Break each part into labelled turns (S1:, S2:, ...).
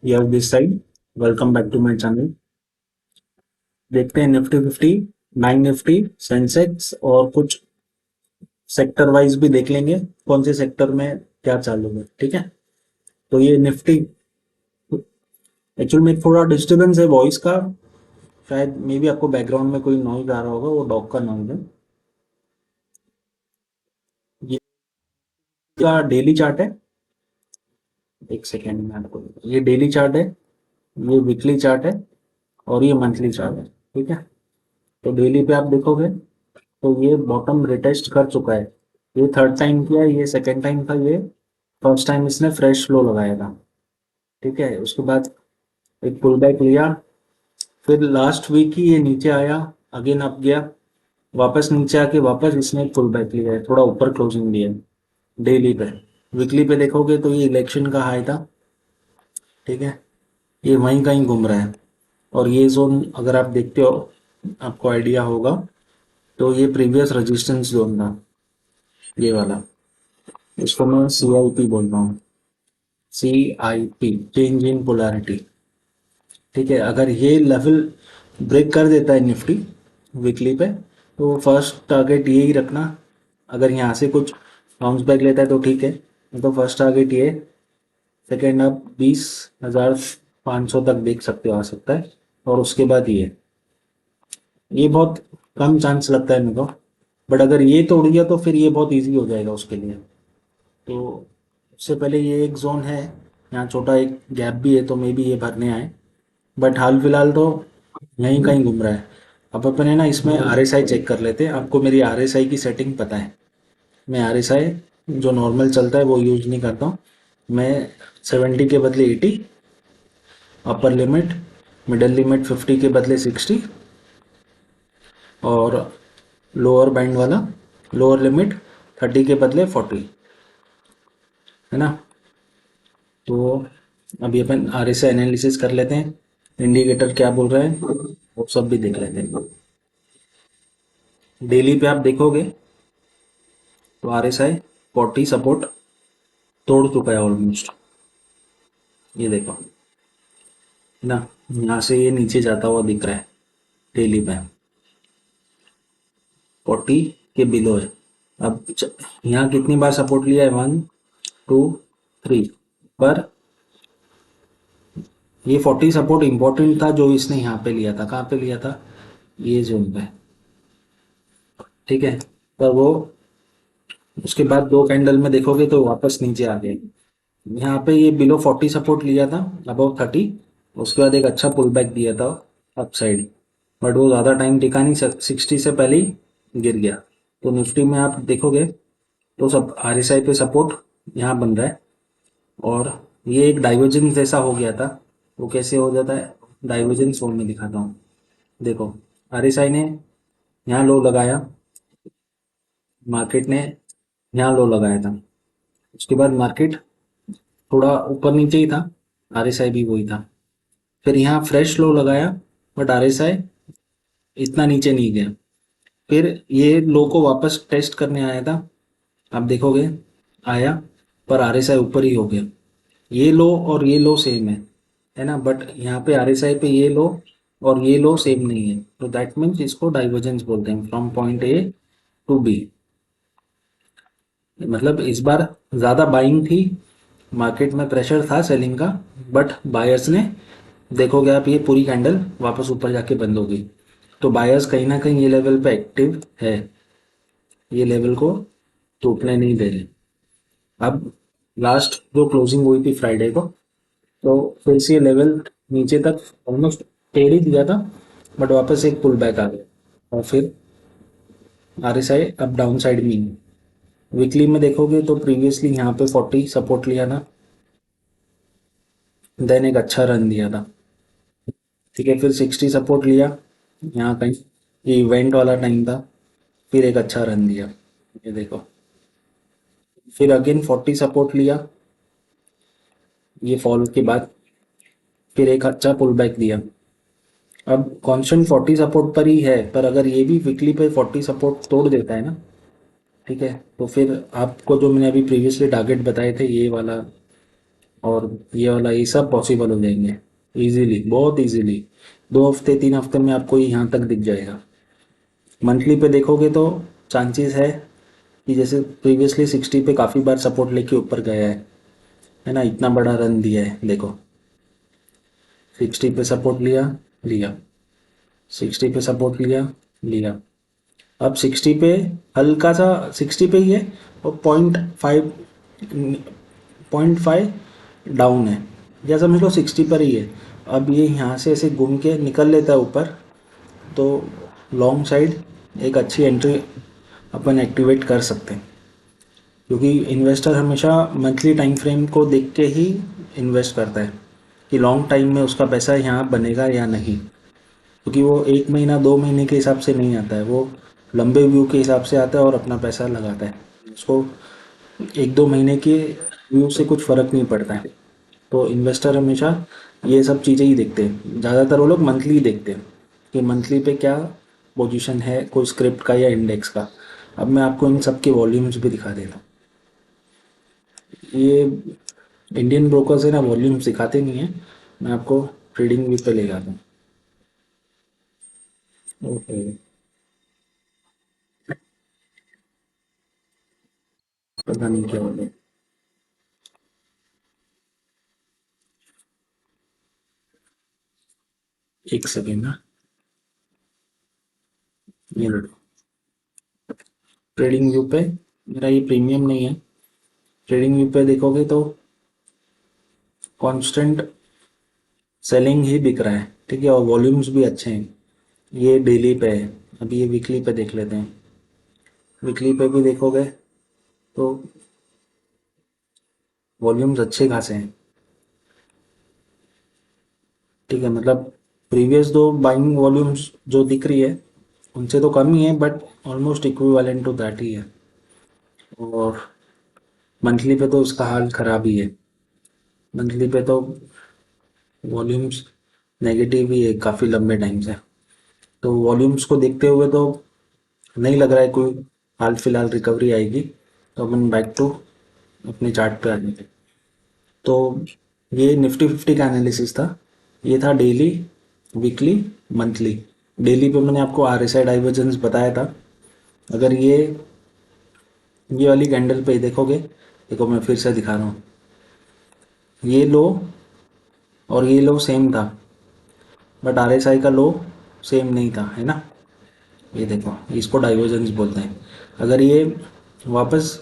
S1: Yes this side. Welcome back to my channel. देखते हैं Nifty 50, bank Nifty, Sensex और कुछ सेक्टर वाइज भी देख लेंगे कौन से सेक्टर में क्या चालू है। ठीक है, तो ये निफ्टी एक्चुअल में थोड़ा डिस्टरबेंस है वॉइस का, शायद मे बी आपको बैकग्राउंड में कोई नॉइज आ रहा होगा, वो डॉग का नॉइज है। ये का डेली चार्ट है। एक सेकेंड में आपको, ये डेली चार्ट है, ये वीकली चार्ट है और ये मंथली चार्ट है। ठीक है, तो डेली पे आप देखोगे तो ये बॉटम रिटेस्ट कर चुका है। ये थर्ड टाइम किया, ये सेकेंड टाइम था, ये फर्स्ट टाइम इसने फ्रेश लो लगाया था। ठीक है, उसके बाद एक पुल बैक लिया, फिर लास्ट वीक ही ये नीचे आया, अगेन अप गया, वापस नीचे आके वापस इसने एक पुल बैक लिया है, थोड़ा ऊपर क्लोजिंग दिया है डेली पे। वीकली पे देखोगे तो ये इलेक्शन का हाई था। ठीक है, ये वहीं कहीं घूम रहा है और ये जोन अगर आप देखते हो, आपको आइडिया होगा, तो ये प्रीवियस रेजिस्टेंस जोन था, ये वाला। इसको मैं CIP बोल रहा हूँ, CIP, चेंज इन पोलैरिटी। ठीक है, अगर ये लेवल ब्रेक कर देता है निफ्टी वीकली पे, तो फर्स्ट टारगेट ये ही रखना। अगर यहाँ से कुछ बाउंस बैक लेता है तो ठीक है, नहीं तो फर्स्ट टारगेट ये, सेकेंड आप 20,500 तक देख सकते हो, आ सकता है। और उसके बाद ये बहुत कम चांस लगता है मेरे को, बट अगर ये तोड़ गया तो फिर ये बहुत इजी हो जाएगा उसके लिए। तो उससे पहले ये एक जोन है, यहाँ छोटा एक गैप भी है, तो मे बी ये भरने आए, बट हाल फिलहाल तो यहीं कहीं घूम रहा है। अब अपन है ना, इसमें RSI चेक कर लेते हैं। आपको मेरी RSI की सेटिंग पता है, मैं RSI जो नॉर्मल चलता है वो यूज नहीं करता हूँ। मैं 70 के बदले 80, अपर लिमिट, मिडल लिमिट 50 के बदले 60 और लोअर बैंड वाला लोअर लिमिट 30 के बदले 40, है ना। तो अभी अपन RSI एनालिसिस कर लेते हैं, इंडिकेटर क्या बोल रहा है वो सब भी देख लेते हैं। डेली पे आप देखोगे तो RSI 40 सपोर्ट तोड़ चुका है ऑलमोस्ट, ये देखो, है ना। यहाँ से ये नीचे जाता हुआ दिख रहा है डेली पे, 40 के बिलो है। अब यहाँ कितनी बार सपोर्ट लिया है, 1 2 3, पर ये 40 सपोर्ट इंपॉर्टेंट था जो इसने यहाँ पे लिया था। कहाँ पे लिया था, ये जोन पे। ठीक है, पर वो उसके बाद दो कैंडल में देखोगे तो वापस नीचे आ गए। यहाँ पे ये बिलो 40 सपोर्ट लिया था, अबव 30, उसके बाद एक अच्छा पुल बैक दिया था अप साइड, बट वो ज़्यादा टाइम टिका नहीं, 60 से पहले ही गिर गया। तो निफ्टी में आप देखोगे तो सब RSI पे सपोर्ट यहाँ बन रहा है, और ये एक डाइवर्जेंस जैसा हो गया था। वो कैसे हो जाता है, डाइवर्जेंस जोन में दिखाता हूँ। देखो, RSI ने यहाँ लो लगाया, मार्केट ने यहाँ लो लगाया था, उसके बाद मार्केट थोड़ा ऊपर नीचे ही था, RSI भी वही था। फिर यहाँ फ्रेश लो लगाया, बट RSI इतना नीचे नहीं गया। फिर ये लो को वापस टेस्ट करने आया था, आप देखोगे आया, पर RSI ऊपर ही हो गया। ये लो और ये लो सेम है ना, बट यहाँ पे RSI पे ये लो और ये लो सेम नहीं है, तो दैट मीन्स इसको डाइवर्जेंस बोलते हैं, from point A to B। मतलब इस बार ज़्यादा बाइंग थी, मार्केट में प्रेशर था सेलिंग का, बट बायर्स ने, देखोगे आप, ये पूरी कैंडल वापस ऊपर जाके बंद हो गई। तो बायर्स कहीं ना कहीं ये लेवल पे एक्टिव है, ये लेवल को टूटने नहीं दे रहे। अब लास्ट जो क्लोजिंग हुई थी फ्राइडे को, तो फिर से ये लेवल नीचे तक ऑलमोस्ट टेढ़ ही दिया था, बट वापस एक पुल बैक आ गया और फिर RSI अब डाउन साइड में ही है। वीकली में देखोगे तो प्रीवियसली यहाँ पे 40 सपोर्ट लिया था, देन एक अच्छा रन दिया था। ठीक है, फिर 60 सपोर्ट लिया यहाँ कहीं, ये इवेंट वाला टाइम था, फिर एक अच्छा रन दिया, ये देखो। फिर अगेन 40 सपोर्ट लिया ये फॉल के बाद, फिर एक अच्छा पुल बैक दिया। अब कांस्टेंट 40 सपोर्ट पर ही है, पर अगर ये भी वीकली पे 40 सपोर्ट तोड़ देता है ना, ठीक है, तो फिर आपको जो मैंने अभी प्रीवियसली टारगेट बताए थे, ये वाला और ये वाला, ये सब पॉसिबल हो जाएंगे इजीली, बहुत इजीली। 2 हफ्ते 3 हफ्ते में आपको ये यहाँ तक दिख जाएगा। मंथली पे देखोगे तो चांसेस है कि जैसे प्रीवियसली 60 पे काफ़ी बार सपोर्ट लेके ऊपर गया है ना, इतना बड़ा रन दिया है देखो। 60 पे सपोर्ट लिया, लिया, 60 पे सपोर्ट लिया, लिया। अब 60 पे हल्का सा 60 पे ही है, और 0.5 डाउन है, या समझ लो 60 पर ही है। अब ये यहाँ से ऐसे घूम के निकल लेता है ऊपर, तो लॉन्ग साइड एक अच्छी एंट्री अपन एक्टिवेट कर सकते हैं, क्योंकि इन्वेस्टर हमेशा मंथली टाइम फ्रेम को देख के ही इन्वेस्ट करता है कि लॉन्ग टाइम में उसका पैसा यहाँ बनेगा या नहीं। क्योंकि वो 1 महीना 2 महीने के हिसाब से नहीं आता है, वो लंबे व्यू के हिसाब से आता है और अपना पैसा लगाता है। उसको 1 2 महीने के व्यू से कुछ फ़र्क नहीं पड़ता है। तो इन्वेस्टर हमेशा ये सब चीज़ें ही देखते हैं, ज़्यादातर वो लोग मंथली देखते हैं कि मंथली पे क्या पोजीशन है कोई स्क्रिप्ट का या इंडेक्स का। अब मैं आपको इन सब के वॉल्यूम्स भी दिखा देता हूँ। ये इंडियन ब्रोकर्स है ना, वॉल्यूम्स दिखाते नहीं है। मैं आपको ट्रेडिंग व्यू पे ले जाता हूँ। ओके, पता नहीं क्या हो गया। एक सेकेंड ना, ये देखो ट्रेडिंग व्यू पे, मेरा ये प्रीमियम नहीं है। ट्रेडिंग व्यू पे देखोगे तो कांस्टेंट सेलिंग ही दिख रहा है, ठीक है, और वॉल्यूम्स भी अच्छे हैं। ये डेली पे है। अभी ये वीकली पे देख लेते हैं। वीकली पे भी देखोगे तो वॉल्यूम्स अच्छे खासे हैं, ठीक है। मतलब प्रीवियस दो बाइंग वॉल्यूम्स जो दिख रही है उनसे तो कम ही है, but almost equivalent to that ही है। और मंथली पे तो उसका हाल खराब ही है। मंथली पे तो वॉल्यूम्स नेगेटिव ही है काफ़ी लंबे टाइम से। तो वॉल्यूम्स को देखते हुए तो नहीं लग रहा है कोई हाल फिलहाल रिकवरी आएगी। तो अपन बैक टू अपने चार्ट पे आ जाते हैं। तो ये निफ्टी 50 का एनालिसिस था। ये था डेली, वीकली, मंथली। डेली पे मैंने आपको RSI डाइवर्जेंस बताया था। अगर ये वाली कैंडल पे देखोगे, देखो मैं फिर से दिखा रहा हूँ, ये लो और ये लो सेम था, बट RSI का लो सेम नहीं था, है ना। ये देखो, इसको डाइवर्जेंस बोलते हैं। अगर ये वापस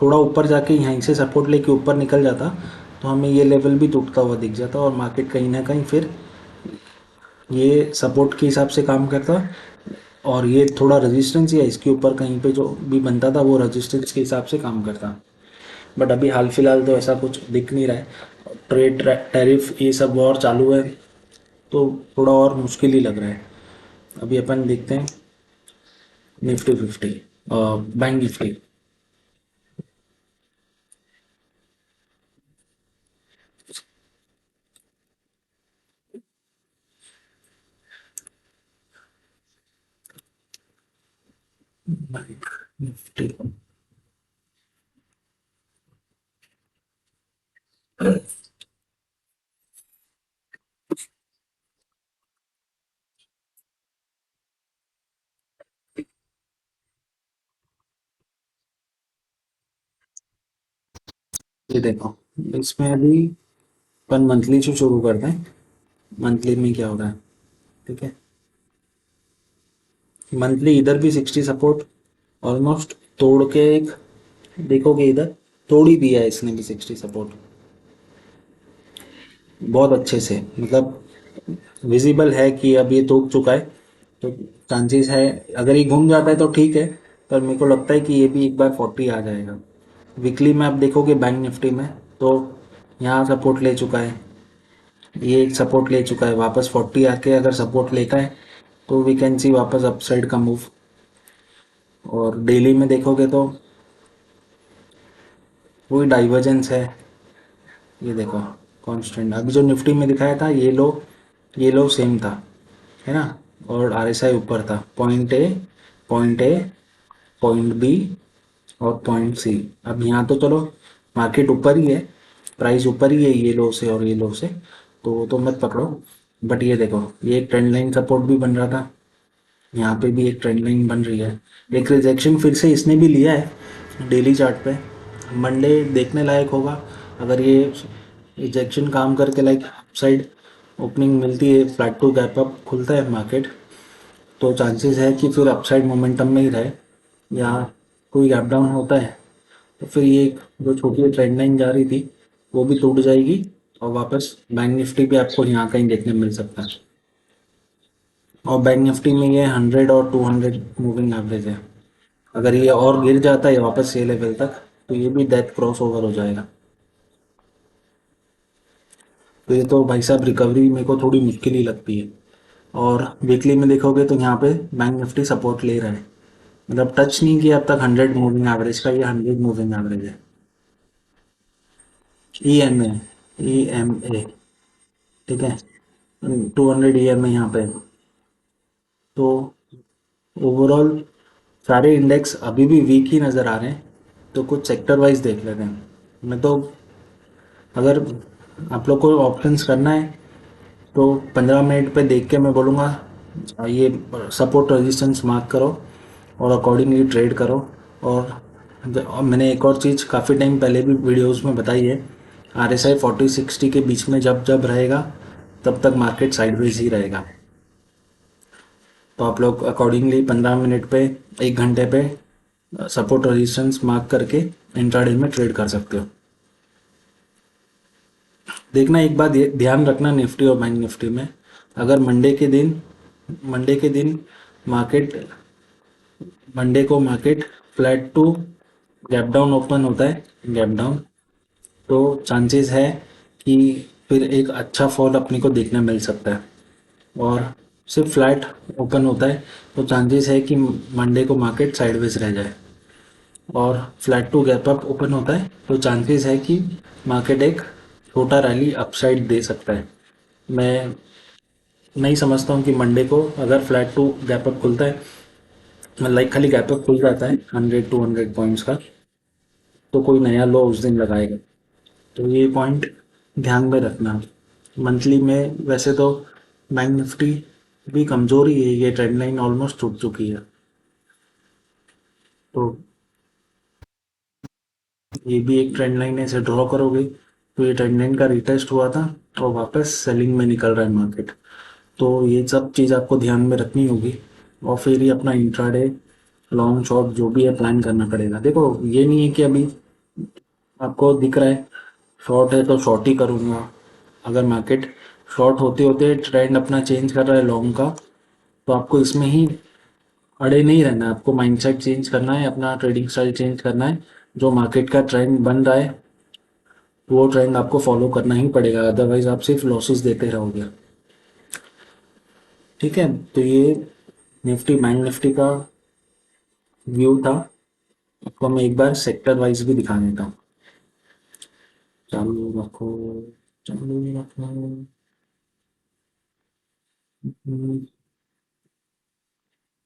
S1: थोड़ा ऊपर जाके यहीं से सपोर्ट लेके ऊपर निकल जाता, तो हमें ये लेवल भी टूटता हुआ दिख जाता, और मार्केट कहीं ना कहीं फिर ये सपोर्ट के हिसाब से काम करता, और ये थोड़ा रेजिस्टेंस या इसके ऊपर कहीं पे जो भी बनता था वो रेजिस्टेंस के हिसाब से काम करता। बट अभी हाल फिलहाल तो ऐसा कुछ दिख नहीं रहा है। ट्रेड टैरिफ ये सब और चालू है, तो थोड़ा और मुश्किल ही लग रहा है। अभी अपन देखते हैं Nifty 50, bank Nifty. Bank Nifty, ये देखो, इसमें अभी अपन मंथली से शुरू करते हैं। मंथली में क्या हो रहा है, ठीक है। मंथली इधर भी 60 सपोर्ट ऑलमोस्ट तोड़ के एक, देखोगे इधर तोड़ ही दिया है इसने भी 60 सपोर्ट, बहुत अच्छे से। मतलब विजिबल है कि अब ये टूट चुका है। तो चांसेस है अगर ये घूम जाता है तो ठीक है, पर मेरे को लगता है कि ये भी एक बार 40 आ जाएगा। वीकली में आप देखोगे बैंक निफ्टी में, तो यहाँ सपोर्ट ले चुका है, ये एक सपोर्ट ले चुका है, वापस 40 आके अगर सपोर्ट लेता है तो वी कैन सी वापस अपसाइड का मूव। और डेली में देखोगे तो वही डाइवर्जेंस है। ये देखो कांस्टेंट, अभी जो निफ्टी में दिखाया था ये लो सेम था, है ना। और RSI ऊपर था, पॉइंट ए, पॉइंट बी और पॉइंट सी। अब यहाँ तो चलो मार्केट ऊपर ही है, प्राइस ऊपर ही है ये लो से और ये लो से, तो वो तो मत पकड़ो। बट ये देखो, ये एक ट्रेंड लाइन सपोर्ट भी बन रहा था, यहाँ पे भी एक ट्रेंड लाइन बन रही है। एक रिजेक्शन फिर से इसने भी लिया है डेली चार्ट पे। मंडे देखने लायक होगा, अगर ये रिजेक्शन काम करके लाइक साइड ओपनिंग मिलती है, फ्लैट टू गैप अप खुलता है मार्केट, तो चांसेस है कि फिर अपसाइड मोमेंटम में ही रहे, या कोई गैप डाउन होता है तो फिर ये जो छोटी ट्रेंड लाइन जा रही थी वो भी टूट जाएगी, और वापस बैंक निफ्टी भी आपको यहाँ कहीं देखने मिल सकता है। और बैंक निफ्टी में ये 100 और 200 मूविंग एवरेज है, अगर ये और गिर जाता है वापस ये लेवल तक तो ये भी डेथ क्रॉस ओवर हो जाएगा। तो ये तो भाई साहब रिकवरी मेरे को थोड़ी मुश्किल ही लगती है। और वीकली में देखोगे तो यहाँ पे बैंक निफ्टी सपोर्ट ले रहा है, मतलब टच नहीं किया अब तक 100 मूविंग एवरेज का, ये 100 मूविंग एवरेज है। E M A, E M A, ठीक है, 200 ई एम ए यहाँ पे। तो ओवरऑल सारे इंडेक्स अभी भी वीक ही नज़र आ रहे हैं, तो कुछ सेक्टर वाइज देख लेते हैं। मैं तो, अगर आप लोग को ऑप्शंस करना है तो 15 मिनट पे देख के मैं बोलूँगा ये सपोर्ट रेजिस्टेंस मार्क करो और अकॉर्डिंगली ट्रेड करो। और मैंने एक और चीज़ काफ़ी टाइम पहले भी वीडियोस में बताई है, आर एस आई 40-60 के बीच में जब जब रहेगा तब तक मार्केट साइडवेज ही रहेगा। तो आप लोग अकॉर्डिंगली 15 मिनट पे, 1 घंटे पे सपोर्ट रेजिस्टेंस मार्क करके इंट्राडे में ट्रेड कर सकते हो। देखना एक बात ये ध्यान रखना, निफ्टी और बैंक निफ्टी में, अगर मंडे के दिन मार्केट, मंडे को market flat to gap down open होता है, गैप डाउन, तो चांसेस है कि फिर एक अच्छा फॉल अपने को देखने मिल सकता है। और सिर्फ फ्लैट ओपन होता है तो चांसेस है कि मंडे को मार्केट साइडवेज रह जाए। और flat to gap up open होता है तो चांसेस है कि मार्केट एक छोटा रैली अपसाइड दे सकता है। मैं नहीं समझता हूँ कि मंडे को अगर फ्लैट टू गैप अप खुलता है, लाइक खाली गैप अप खुल जाता है 100-200 पॉइंट्स का, तो कोई नया लो उस दिन लगाएगा। तो ये पॉइंट ध्यान में रखना। मंथली में वैसे तो बैंक निफ्टी भी कमज़ोर ही है, ये ट्रेंड लाइन ऑलमोस्ट टूट चुकी है, तो ये भी एक ट्रेंड लाइन है, इसे ड्रॉ करोगे तो ये ट्रेंड लाइन का रिटेस्ट हुआ था और वापस सेलिंग में निकल रहा है मार्केट। तो ये सब चीज़ आपको ध्यान में रखनी होगी, और फिर ही अपना इंट्राडे लॉन्ग शॉर्ट जो भी है प्लान करना पड़ेगा। देखो ये नहीं है कि अभी आपको दिख रहा है शॉर्ट है तो शॉर्ट ही करूँगा, अगर मार्केट शॉर्ट होते होते ट्रेंड अपना चेंज कर रहा है लॉन्ग का, तो आपको इसमें ही अड़े नहीं रहना है, आपको माइंडसेट चेंज करना है, अपना ट्रेडिंग स्टाइल चेंज करना है। जो मार्केट का ट्रेंड बन रहा है वो ट्रेंड आपको फॉलो करना ही पड़ेगा, अदरवाइज आप सिर्फ लॉसेस देते रहोगे। ठीक है, तो ये निफ्टी बैंक निफ्टी का व्यू था, आपको मैं एक बार सेक्टर वाइज भी दिखा देता हूँ। चालू रखो, चालू रखो।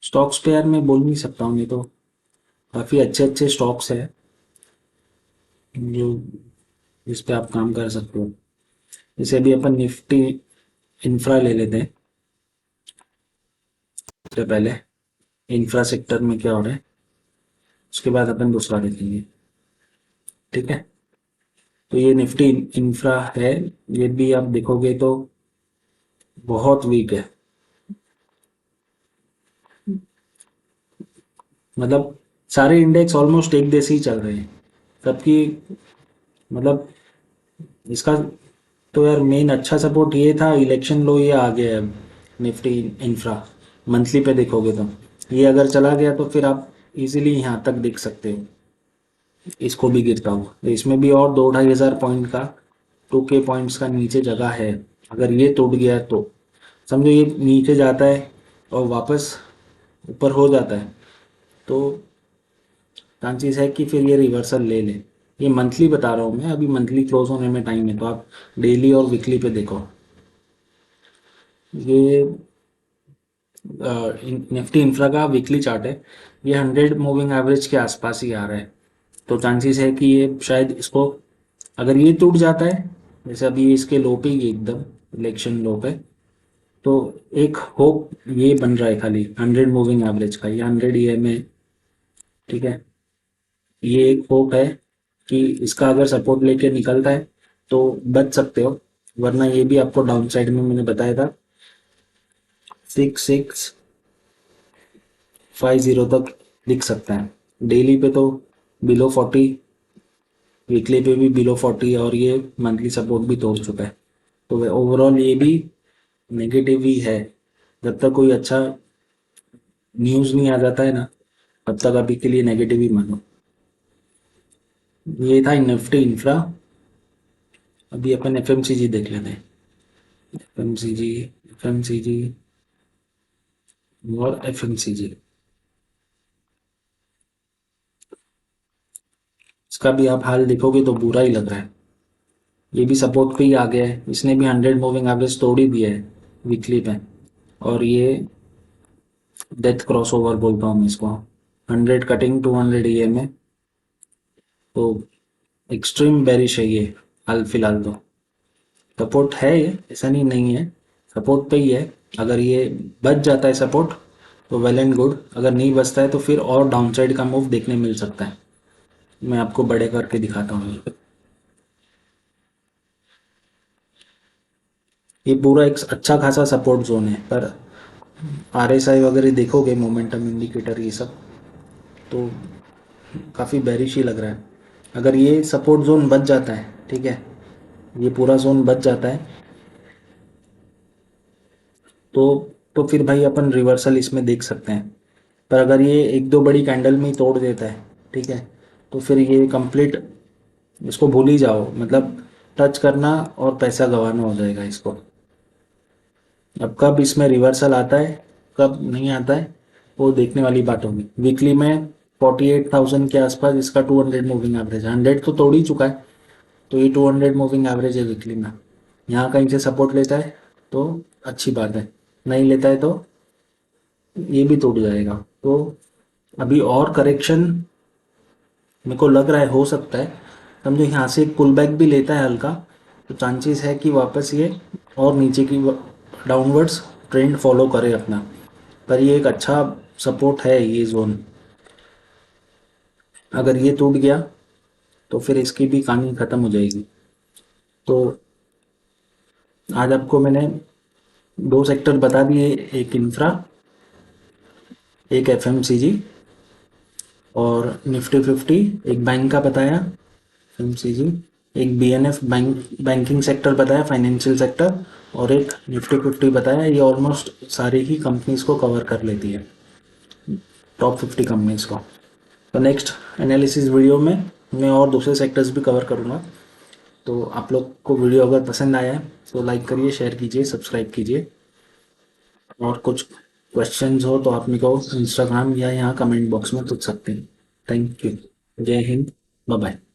S1: स्टॉक्स पे यार मैं बोल नहीं सकता हूँ, ये तो काफ़ी अच्छे अच्छे स्टॉक्स है जो, इस पे आप काम कर सकते हो। जैसे अभी अपन निफ्टी इंफ्रा ले लेते हैं, सबसे पहले इंफ्रा सेक्टर में क्या हो रहा है, उसके बाद अपन दूसरा देखेंगे। ठीक है, तो ये निफ्टी इंफ्रा है, ये भी आप देखोगे तो बहुत वीक है, मतलब सारे इंडेक्स ऑलमोस्ट एक जैसे ही चल रहे हैं सबकी। मतलब इसका तो यार मेन अच्छा सपोर्ट ये था, इलेक्शन लो ये आ गया है निफ्टी इंफ्रा, मंथली पे देखोगे तो ये अगर चला गया तो फिर आप इजीली यहाँ तक देख सकते हो, इसको भी गिरता हुआ, तो इसमें भी और 2-2.5 हज़ार पॉइंट का, 2K पॉइंट्स का नीचे जगह है। अगर ये टूट गया तो समझो ये नीचे जाता है और वापस ऊपर हो जाता है, तो चांसेस है कि फिर ये रिवर्सल ले ले। ये मंथली बता रहा हूँ मैं, अभी मंथली क्लोज होने में टाइम है, तो आप डेली और वीकली पे देखो। ये निफ्टी इंफ्रा का वीकली चार्ट है, ये 100 मूविंग एवरेज के आसपास ही आ रहा है, तो चांसेस है कि ये शायद इसको अगर ये टूट जाता है, जैसे अभी इसके लो पे ही एकदम इलेक्शन लो पे, तो एक होप ये बन रहा है खाली 100 मूविंग एवरेज का, ये 100 EMA, ठीक है। ये एक होप है कि इसका अगर सपोर्ट लेके निकलता है तो बच सकते हो, वरना ये भी आपको डाउन साइड में मैंने बताया था 6650 तक दिख सकता है। डेली पे तो बिलो 40, वीकली पे भी बिलो 40, और ये मंथली सपोर्ट भी तोड़ चुका है। तो ओवरऑल ये भी नेगेटिव ही है, जब तक कोई अच्छा न्यूज़ नहीं आ जाता है ना, तब तक अभी के लिए नेगेटिव ही मानो। ये था निफ्टी इंफ्रा। अभी अपन FMCG देख लेते हैं। FMCG, FMCG और FMCG, इसका भी आप हाल देखोगे तो बुरा ही लग रहा है। ये भी सपोर्ट पे ही आ गया है, इसने भी 100 मूविंग एवरेज तोड़ ही दिया है वीकली पे, और ये डेथ क्रॉसओवर बोलता हूँ मैं इसको, 100 कटिंग 200 EMA। तो एक्सट्रीम बेरिश है ये हाल फिलहाल तो। सपोर्ट है ये, ऐसा नहीं है, सपोर्ट पे ही है। अगर ये बच जाता है सपोर्ट तो वेल एंड गुड, अगर नहीं बचता है तो फिर और डाउनसाइड का मूव देखने मिल सकता है। मैं आपको बड़े करके दिखाता हूँ। ये पूरा एक अच्छा खासा सपोर्ट जोन है, पर RSI वगैरह देखोगे, मोमेंटम इंडिकेटर ये सब, तो काफ़ी बेरिश ही लग रहा है। अगर ये सपोर्ट जोन बच जाता है, ठीक है, ये पूरा जोन बच जाता है, तो तो फिर भाई अपन रिवर्सल इसमें देख सकते हैं। पर अगर ये एक दो बड़ी कैंडल में ही तोड़ देता है, ठीक है, तो फिर ये कंप्लीट, इसको भूल ही जाओ, मतलब टच करना और पैसा गंवाना हो जाएगा इसको। अब कब इसमें रिवर्सल आता है, कब नहीं आता है, वो देखने वाली बात होगी। वीकली में 48,000 के आसपास इसका 200 मूविंग एवरेज है, 100 तो तोड़ ही चुका है, तो ये 200 मूविंग एवरेज है वीकली में। यहाँ कहीं से सपोर्ट लेता है तो अच्छी बात है, नहीं लेता है तो ये भी टूट जाएगा। तो अभी और करेक्शन मेरे को लग रहा है हो सकता है, समझो यहाँ से एक पुल बैक भी लेता है हल्का, तो चांसेस है कि वापस ये और नीचे की डाउनवर्ड्स ट्रेंड फॉलो करे अपना। पर ये एक अच्छा सपोर्ट है ये जोन, अगर ये टूट गया तो फिर इसकी भी कहानी खत्म हो जाएगी। तो आज आपको मैंने दो सेक्टर बता दिए, एक इंफ्रा, एक FMCG, और निफ्टी 50 एक बैंक का बताया, FMCG, एक BNF बैंकिंग सेक्टर बताया, फाइनेंशियल सेक्टर, और एक निफ्टी 50 बताया। ये ऑलमोस्ट सारी ही कंपनीज को कवर कर लेती है, टॉप 50 कंपनीज को। तो नेक्स्ट एनालिसिस वीडियो में मैं और दूसरे सेक्टर्स भी कवर करूँगा। तो आप लोग को वीडियो अगर पसंद आया है तो लाइक करिए, शेयर कीजिए, सब्सक्राइब कीजिए, और कुछ क्वेश्चंस हो तो आप मेरे को इंस्टाग्राम या यहाँ कमेंट बॉक्स में पूछ सकते हैं। Thank you. जय हिंद। Bye bye.